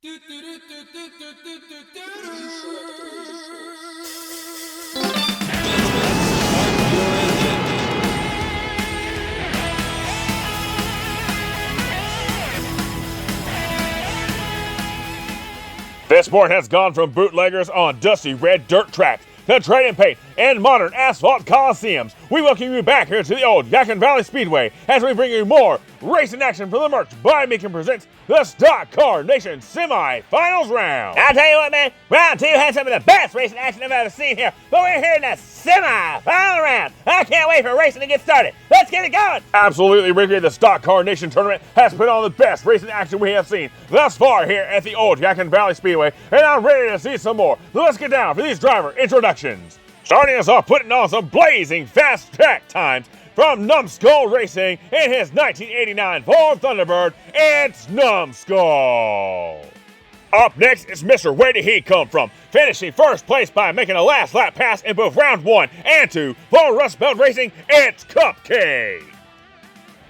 This sport has gone from bootleggers on dusty red dirt tracks to trading paint and modern asphalt coliseums. We welcome you back here to the old Yadkin Valley Speedway as we bring you more racing action from the merch by Meekin presents the Stock Car Nation Semifinals round. I'll tell you what, man, round two had some of the best racing action I've ever seen here, but we're here in the semi-final round. I can't wait for racing to get started. Let's get it going. Absolutely, Ricky. The Stock Car Nation tournament has put on the best racing action we have seen thus far here at the old Yadkin Valley Speedway, and I'm ready to see some more. So let's get down for these driver introductions. Starting us off, putting on some blazing fast track times from NUMBSKULL Racing in his 1989 Ford Thunderbird, it's NUMBSKULL. Up next is Mr. Where Did He Come From, finishing first place by making a last lap pass in both round 1 and 2 for Rust Belt Racing, it's Cupcake.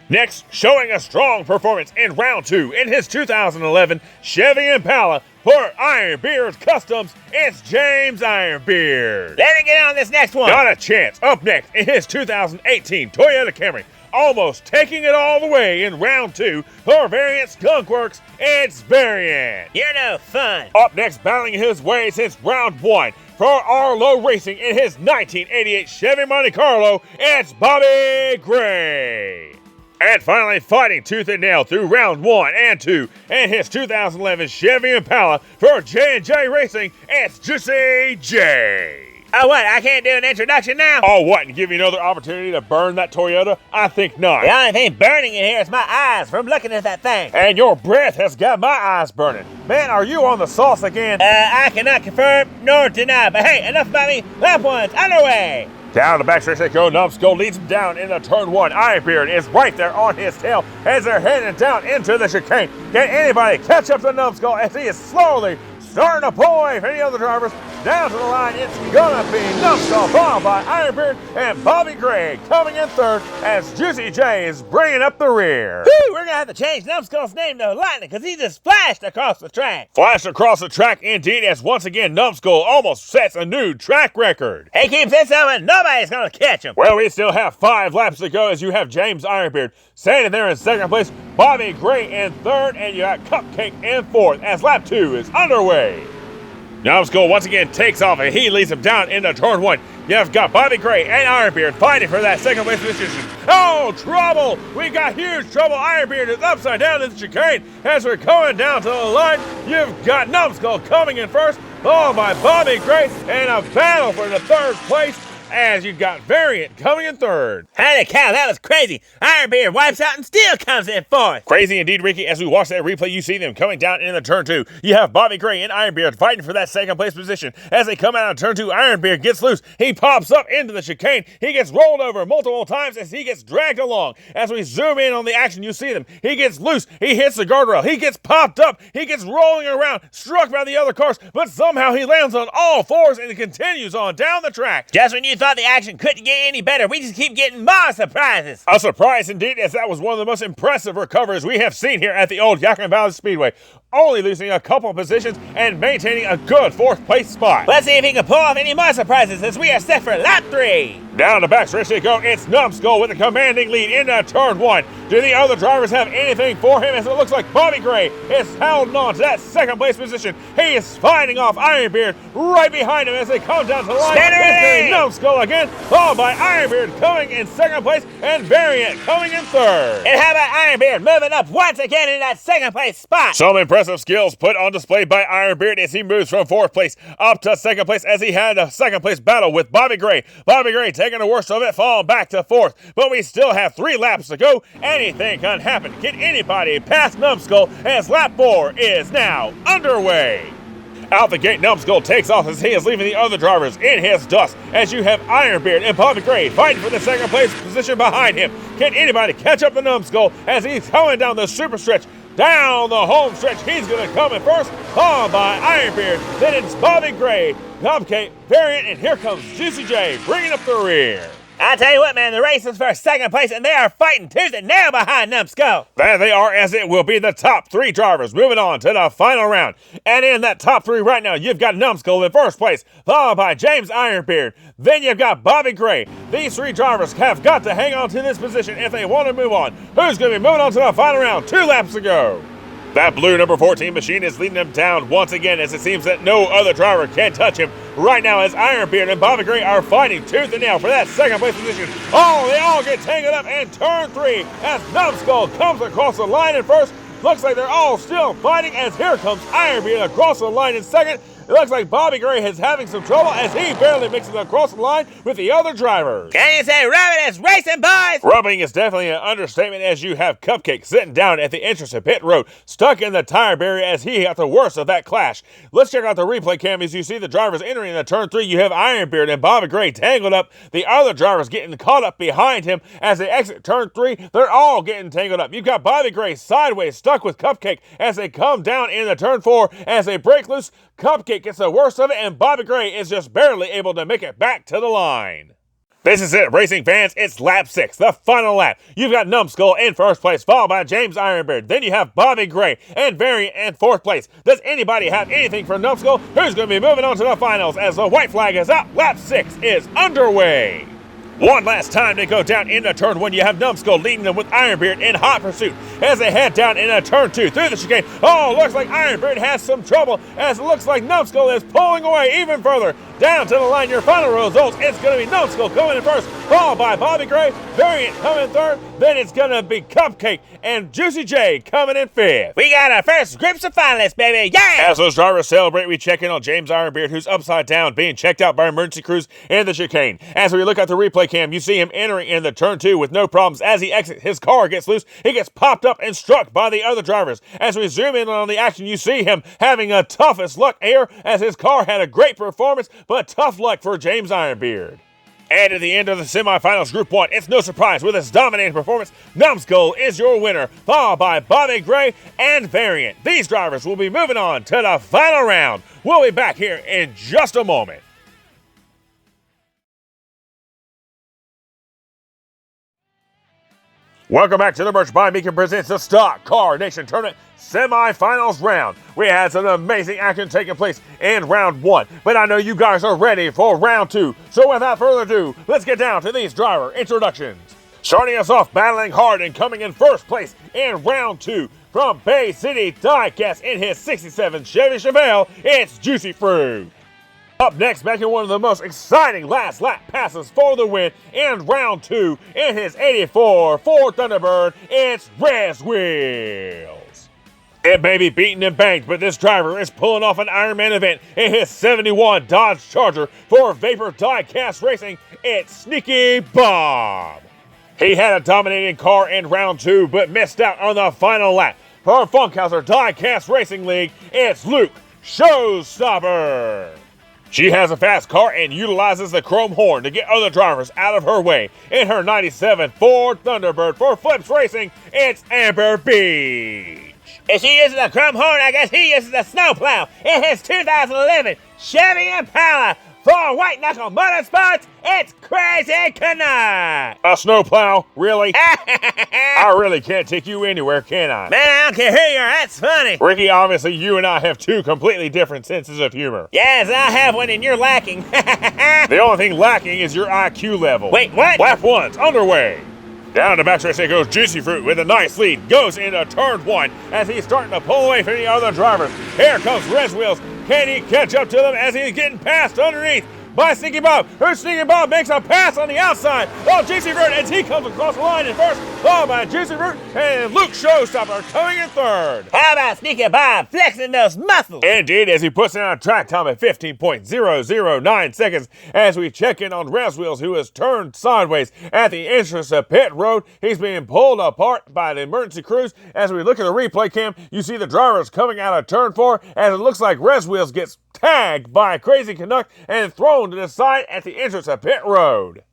Next, showing a strong performance in round 2 in his 2011 Chevy Impala for Ironbeard Customs, it's James Ironbeard. Let me get on this next one. Got a chance up next in his 2018 Toyota Camry, almost taking it all the way in round 2 for Variant SKUNKWORKS, it's Variant. You're no fun. Up next, battling his way since round 1 for Arlo Racing in his 1988 Chevy Monte Carlo, it's Bobby Gray. And finally, fighting tooth and nail through round 1 and 2 in his 2011 Chevy Impala for J&J Racing, it's Juicy J. Oh, what? I can't do an introduction now? Oh, what? And give you another opportunity to burn that Toyota? I think not. The only thing burning in here is my eyes from looking at that thing. And your breath has got my eyes burning. Man, are you on the sauce again? I cannot confirm nor deny, but hey, enough about me. Lap one's underway. Down the backstretch they go. NUMBSKULL leads him down into turn 1. Ironbeard is right there on his tail as they're heading down into the chicane. Can anybody catch up to NUMBSKULL as he is slowly starting to pull away from any other drivers? Down to the line, it's gonna be NUMBSKULL, followed by Ironbeard and Bobby Gray coming in third as Juicy J is bringing up the rear. Whew, we're gonna have to change NUMBSKULL's name to Lightning because he just flashed across the track. Flashed across the track indeed, as once again NUMBSKULL almost sets a new track record. He keeps this coming, nobody's gonna catch him. Well, we still have 5 laps to go as you have James Ironbeard standing there in second place, Bobby Gray in third, and you got Cupcake in fourth as lap 2 is underway. NUMBSKULL once again takes off and he leads him down into turn 1. You've got Bobby Gray and Ironbeard fighting for that second place position. Oh, trouble! We got huge trouble. Ironbeard is upside down in the chicane as we're coming down to the line. You've got NUMBSKULL coming in first, followed by Bobby Gray, and a battle for the third place as you've got Variant coming in third. Holy cow, that was crazy. Ironbeard wipes out and still comes in fourth. Crazy indeed, Ricky. As we watch that replay, you see them coming down into turn 2. You have Bobby Gray and Ironbeard fighting for that second place position. As they come out of turn 2, Ironbeard gets loose. He pops up into the chicane. He gets rolled over multiple times as he gets dragged along. As we zoom in on the action, you see them. He gets loose. He hits the guardrail. He gets popped up. He gets rolling around, struck by the other cars, but somehow he lands on all fours and he continues on down the track. Just when you thought the action couldn't get any better, we just keep getting more surprises. A surprise indeed, as that was one of the most impressive recoveries we have seen here at the old Yadkin Valley Speedway, only losing a couple positions and maintaining a good 4th place spot. Let's see if he can pull off any more surprises as we are set for lap 3. Down the backstretch they go. It's NUMBSKULL with a commanding lead into turn 1. Do the other drivers have anything for him, as it looks like Bobby Gray is holding on to that second place position? He is fighting off Ironbeard right behind him as they come down to the line. It's NUMBSKULL again, followed by Ironbeard coming in second place and Variant coming in third. And how about Ironbeard moving up once again in that second place spot? Some impressive skills put on display by Ironbeard as he moves from 4th place up to second place as he had a second place battle with Bobby Gray. Bobby Gray taking the worst of it, falling back to 4th. But we still have 3 laps to go. Anything can happen. Can anybody pass NUMBSKULL as lap 4 is now underway? Out the gate, NUMBSKULL takes off as he is leaving the other drivers in his dust, as you have Ironbeard and Bobby Gray fighting for the second place position behind him. Can anybody catch up to NUMBSKULL as he's coming down the super stretch? Down the home stretch, he's going to come in first, followed by Ironbeard. Then it's Bobby Gray, Cupcake, Variant, and here comes Juicy J bringing up the rear. I tell you what, man, the race is for second place, and they are fighting tooth and nail behind NUMBSKULL. There they are, as it will be the top 3 drivers moving on to the final round. And in that top 3 right now, you've got NUMBSKULL in first place, followed by James Ironbeard. Then you've got Bobby Gray. These 3 drivers have got to hang on to this position if they want to move on. Who's going to be moving on to the final round? 2 laps to go. That blue number 14 machine is leading him down once again, as it seems that no other driver can touch him right now, as Ironbeard and Bobby Gray are fighting tooth and nail for that second place position. Oh, they all get tangled up in turn 3 as NUMBSKULL comes across the line in first. Looks like they're all still fighting, as here comes Ironbeard across the line in second. It looks like Bobby Gray is having some trouble, as he barely makes it across the line with the other drivers. Can you say rubbing is racing, boys? Rubbing is definitely an understatement, as you have Cupcake sitting down at the entrance of pit road, stuck in the tire barrier, as he got the worst of that clash. Let's check out the replay cam as you see the drivers entering the turn 3. You have Ironbeard and Bobby Gray tangled up. The other drivers getting caught up behind him as they exit turn 3. They're all getting tangled up. You've got Bobby Gray sideways stuck with Cupcake as they come down in the turn 4. As they break loose, Cupcake gets the worst of it, and Bobby Gray is just barely able to make it back to the line. This is it, racing fans. It's lap 6, the final lap. You've got NUMBSKULL in first place, followed by James Ironbeard. Then you have Bobby Gray and Variant in fourth place. Does anybody have anything for NUMBSKULL? Who's going to be moving on to the finals as the white flag is up? Lap 6 is underway. One last time they go down into turn 1. You have NUMBSKULL leading them with Ironbeard in hot pursuit as they head down into turn 2 through the chicane. Oh, looks like Ironbeard has some trouble, as it looks like NUMBSKULL is pulling away even further. Down to the line, your final results, it's going to be NUMBSKULL coming in first, followed by Bobby Gray, Variant coming in third, then it's going to be Cupcake and Juicy J coming in fifth. We got our first groups of finalists, baby, yeah! As those drivers celebrate, we check in on James Ironbeard, who's upside down, being checked out by emergency crews in the chicane. As we look at the replay cam, you see him entering in the turn 2 with no problems. As he exits, his car gets loose. He gets popped up and struck by the other drivers. As we zoom in on the action, you see him having a toughest luck here, as his car had a great performance, but tough luck for James Ironbeard. And at the end of the semifinals, Group 1, it's no surprise, with his dominating performance, NUMBSKULL is your winner, followed by Bobby Gray and Variant. These drivers will be moving on to the final round. We'll be back here in just a moment. Welcome back to the Merch by Meekin presents the Stock Car Nation Tournament Semifinals round. We had some amazing action taking place in round 1, but I know you guys are ready for round 2. So without further ado, let's get down to these driver introductions. Starting us off battling hard and coming in first place in round 2 from Bay City Diecast in his 67 Chevy Chevelle, it's Juicy Fruit. Up next, making one of the most exciting last lap passes for the win in round 2 in his 84 Ford Thunderbird, it's REZWHEELS. It may be beaten and banged, but this driver is pulling off an Ironman event in his 71 Dodge Charger for Vapor Diecast Racing, it's Sneaky Bob. He had a dominating car in round 2, but missed out on the final lap. For Funkhouser Diecast Racing League, it's Luke Showstopper. She has a fast car and utilizes the chrome horn to get other drivers out of her way. In her 97 Ford Thunderbird for Flips Racing, it's Amber Beach. If she uses the chrome horn, I guess he uses the snowplow in his 2011 Chevy Impala. For White Knuckle Motorsports, it's Crazy Canuck. A snowplow? Really? I really can't take you anywhere, can I? Man, I don't care who you are, that's funny. Ricky, obviously you and I have 2 completely different senses of humor. Yes, I have one and you're lacking. The only thing lacking is your IQ level. Wait, what? Lap 1's underway. Down to backstretch it goes Juicy Fruit with a nice lead. Goes into turn 1 as he's starting to pull away from the other drivers. Here comes REZWHEELS. Can he catch up to them as he's getting passed underneath by Sneaky Bob? Who's Sneaky Bob makes a pass on the outside. Oh, Juicy Fruit as he comes across the line in first. Followed by Juicy Fruit and Luke Showstopper coming in third. How about Sneaky Bob flexing those muscles? Indeed, as he puts in a track time at 15.009 seconds as we check in on REZWHEELS, who is turned sideways at the entrance of pit road. He's being pulled apart by the emergency crews. As we look at the replay cam, you see the drivers coming out of turn 4 as it looks like REZWHEELS gets tagged by Crazy Canuck and thrown to the side at the entrance of pit road.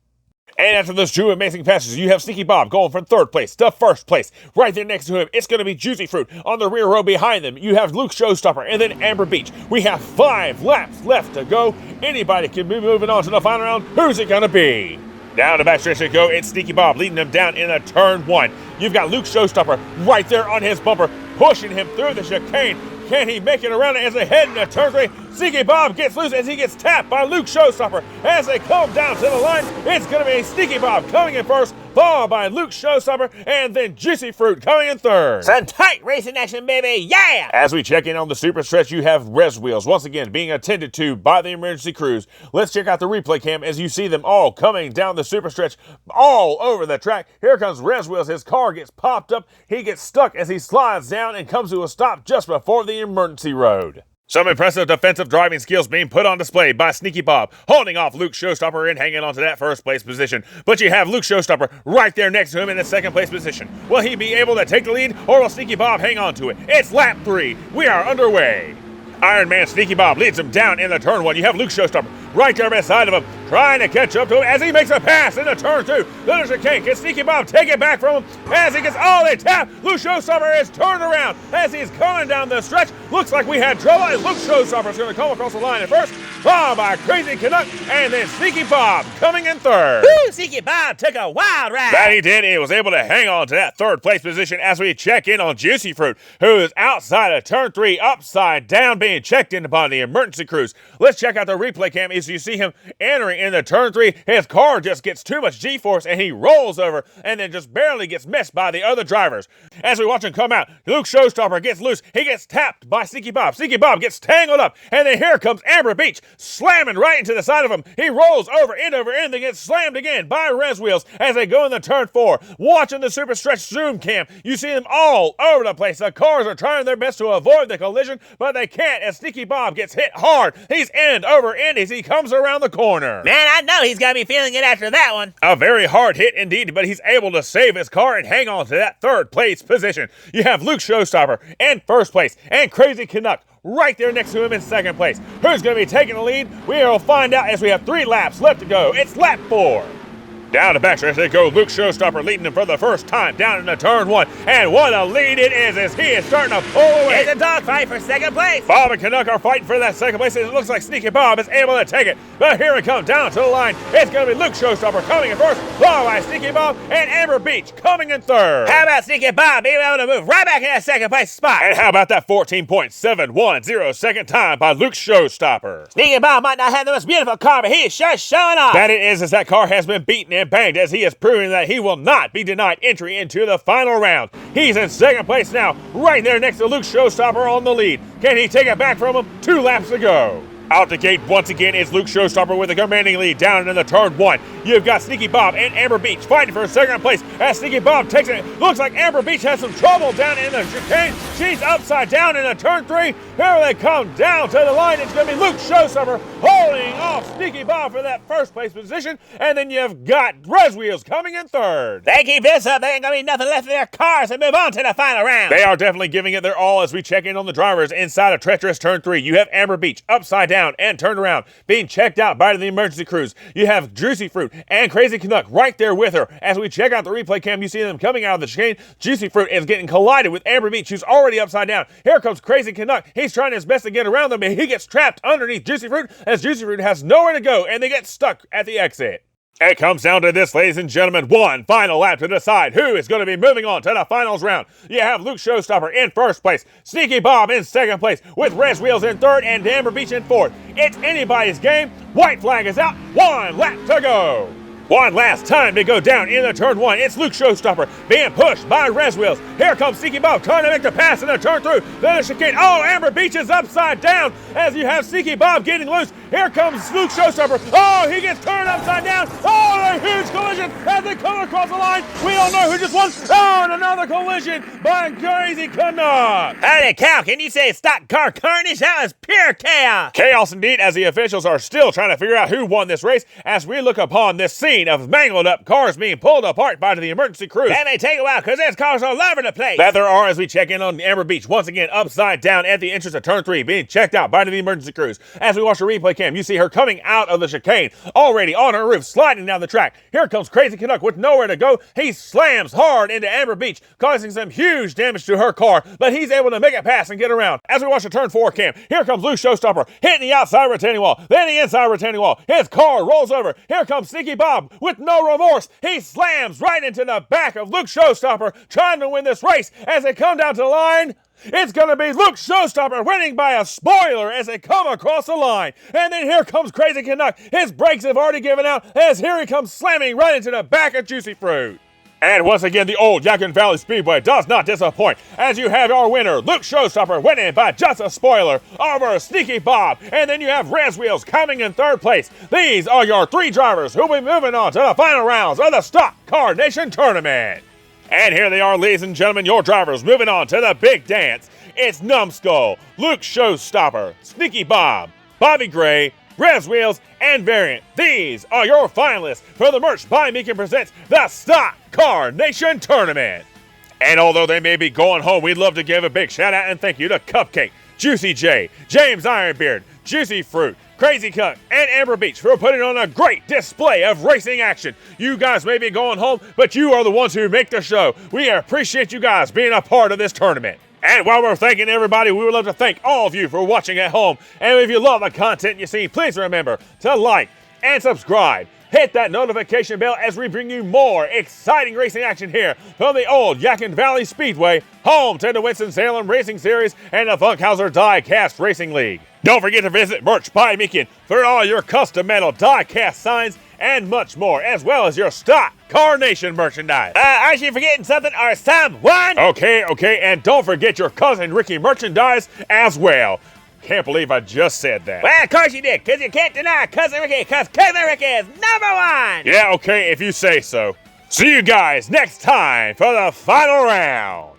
And after those 2 amazing passes, you have Sneaky Bob going from 3rd place to 1st place. Right there next to him, it's going to be Juicy Fruit. On the rear row behind them, you have Luke Showstopper and then Amber Beach. We have 5 laps left to go. Anybody can be moving on to the final round. Who's it going to be? Down the backstretch they go. It's Sneaky Bob leading them down in a turn 1. You've got Luke Showstopper right there on his bumper, pushing him through the chicane. Can he make it around it as they head into turn 3? Sneaky Bob gets loose as he gets tapped by Luke Showstopper. As they come down to the line, it's going to be Sneaky Bob coming in first, followed by Luke Showstopper, and then Juicy Fruit coming in third. Some tight racing action, baby, yeah! As we check in on the super stretch, you have REZWHEELS once again being attended to by the emergency crews. Let's check out the replay cam as you see them all coming down the super stretch all over the track. Here comes REZWHEELS. His car gets popped up. He gets stuck as he slides down and comes to a stop just before the emergency road. Some impressive defensive driving skills being put on display by Sneaky Bob, holding off Luke Showstopper and hanging on to that first place position. But you have Luke Showstopper right there next to him in the second place position. Will he be able to take the lead, or will Sneaky Bob hang on to it? It's lap 3. We are underway. Iron Man Sneaky Bob leads him down in the turn 1. You have Luke Showstopper right there beside of him, trying to catch up to him as he makes a pass into turn 2. Then chicane. Can Sneaky Bob take it back from him as he gets they tap. Luke Showstopper is turned around as he's coming down the stretch. Looks like we had trouble as Luke Showstopper is going to come across the line at first, followed by Crazy Canuck, and then Sneaky Bob coming in third. Woo, Sneaky Bob took a wild ride. That he did. He was able to hang on to that third place position as we check in on Juicy Fruit, who is outside of turn 3, upside down, being checked in by the emergency crews. Let's check out the replay cam as you see him entering into turn 3. His car just gets too much G-force and he rolls over and then just barely gets missed by the other drivers. As we watch him come out, Luke Showstopper gets loose. He gets tapped by Sneaky Bob. Sneaky Bob gets tangled up, and then here comes Amber Beach slamming right into the side of him. He rolls over end, then gets slammed again by REZWHEELS as they go into turn 4. Watching the super stretch zoom cam, you see them all over the place. The cars are trying their best to avoid the collision, but they can't as Sneaky Bob gets hit hard. He's end over end as he comes around the corner. Man, I know he's gonna be feeling it after that one. A very hard hit indeed, but he's able to save his car and hang on to that third place position. You have Luke Showstopper in first place and Crazy Canuck right there next to him in second place. Who's going to be taking the lead? We will find out as we have 3 laps left to go. It's lap 4. Down the backstretch they go. Luke Showstopper leading him for the first time down into turn 1. And what a lead it is as he is starting to pull away. It's a dogfight for second place. Bob and Canuck are fighting for that second place. It looks like Sneaky Bob is able to take it. But here we come down to the line. It's going to be Luke Showstopper coming in first, followed by Sneaky Bob and Amber Beach coming in third. How about Sneaky Bob being able to move right back in that second place spot? And how about that 14.710 second time by Luke Showstopper? Sneaky Bob might not have the most beautiful car, but he is sure showing off. That it is, as that car has been beaten and banged as he is proving that he will not be denied entry into the final round. He's in second place now, right there next to Luke Showstopper on the lead. Can he take it back from him? 2 laps to go. Out the gate once again is Luke Showstopper with a commanding lead down in the turn 1. You've got Sneaky Bob and Amber Beach fighting for second place as Sneaky Bob takes it. Looks like Amber Beach has some trouble down in the chicane. She's upside down in the turn 3. Here they come down to the line. It's going to be Luke Showstopper holding off Sneaky Bob for that first place position. And then you've got REZWHEELS coming in third. They keep this up, there ain't going to be nothing left of their cars and move on to the final round. They are definitely giving it their all as we check in on the drivers inside of treacherous turn 3. You have Amber Beach upside down and turned around, being checked out by the emergency crews. You have Juicy Fruit and Crazy Canuck right there with her. As we check out the replay cam, you see them coming out of the chicane. Juicy Fruit is getting collided with Amber Beach, who's already upside down. Here comes Crazy Canuck. He's trying his best to get around them, but he gets trapped underneath Juicy Fruit as Juicy Fruit has nowhere to go, and they get stuck at the exit. It comes down to this, ladies and gentlemen. One final lap to decide who is going to be moving on to the finals round. You have Luke Showstopper in first place, Sneaky Bob in second place, with REZWHEELS in third and Amber Beach in fourth. It's anybody's game. White flag is out. 1 lap to go. One last time to go down in the turn 1. It's Luke Showstopper being pushed by REZWHEELS. Here comes Sneaky Bob trying to make the pass in the turn through. Then a chicane. Oh, Amber Beach is upside down as you have Sneaky Bob getting loose. Here comes Luke Showstopper. Oh, he gets turned upside down. Oh, a huge collision as they come across the line. We don't know who just won. Oh, and another collision by Crazy Canuck. Holy cow, can you say stock car carnage? That was pure chaos. Chaos indeed, as the officials are still trying to figure out who won this race as we look upon this scene of mangled up cars being pulled apart by the emergency crews. That may take a while because there's cars all over the place. That there are as we check in on Amber Beach once again upside down at the entrance of turn 3 being checked out by the emergency crews. As we watch the replay cam, you see her coming out of the chicane already on her roof sliding down the track. Here comes Crazy Canuck with nowhere to go. He slams hard into Amber Beach, causing some huge damage to her car, but he's able to make it pass and get around. As we watch the turn 4 cam, here comes Luke Showstopper hitting the outside retaining wall, then the inside retaining wall. His car rolls over. Here comes Sneaky Bob with no remorse, he slams right into the back of Luke Showstopper, trying to win this race. As they come down to the line, it's going to be Luke Showstopper winning by a spoiler as they come across the line. And then here comes Crazy Canuck. His brakes have already given out as here he comes slamming right into the back of Juicy Fruit. And once again, the old Yadkin Valley Speedway does not disappoint, as you have our winner, Luke Showstopper, winning by just a spoiler over Sneaky Bob. And then you have REZWHEELS coming in third place. These are your three drivers who will be moving on to the final rounds of the Stock Car Nation Tournament. And here they are, ladies and gentlemen, your drivers moving on to the big dance. It's NUMBSKULL, Luke Showstopper, Sneaky Bob, Bobby Gray, REZWHEELS, and Variant. These are your finalists for the Merch by Meekin presents the Stock Car Nation Tournament. And although they may be going home, we'd love to give a big shout out and thank you to Cupcake, Juicy J, James Ironbeard, Juicy Fruit, Crazy Cuck, and Amber Beach for putting on a great display of racing action. You guys may be going home, but you are the ones who make the show. We appreciate you guys being a part of this tournament. And while we're thanking everybody, we would love to thank all of you for watching at home. And if you love the content you see, please remember to like and subscribe. Hit that notification bell as we bring you more exciting racing action here from the old Yadkin Valley Speedway, home to the Winston-Salem Racing Series and the Funkhouser Diecast Racing League. Don't forget to visit Merch by Meekin for all your custom metal diecast signs and much more, as well as your Stock Car Nation merchandise. Aren't you forgetting something or someone? Okay, and don't forget your Cousin Ricky merchandise as well. Can't believe I just said that. Well, of course you did, because you can't deny Cousin Ricky, because Cousin Ricky is #1! Yeah, okay, if you say so. See you guys next time for the final round.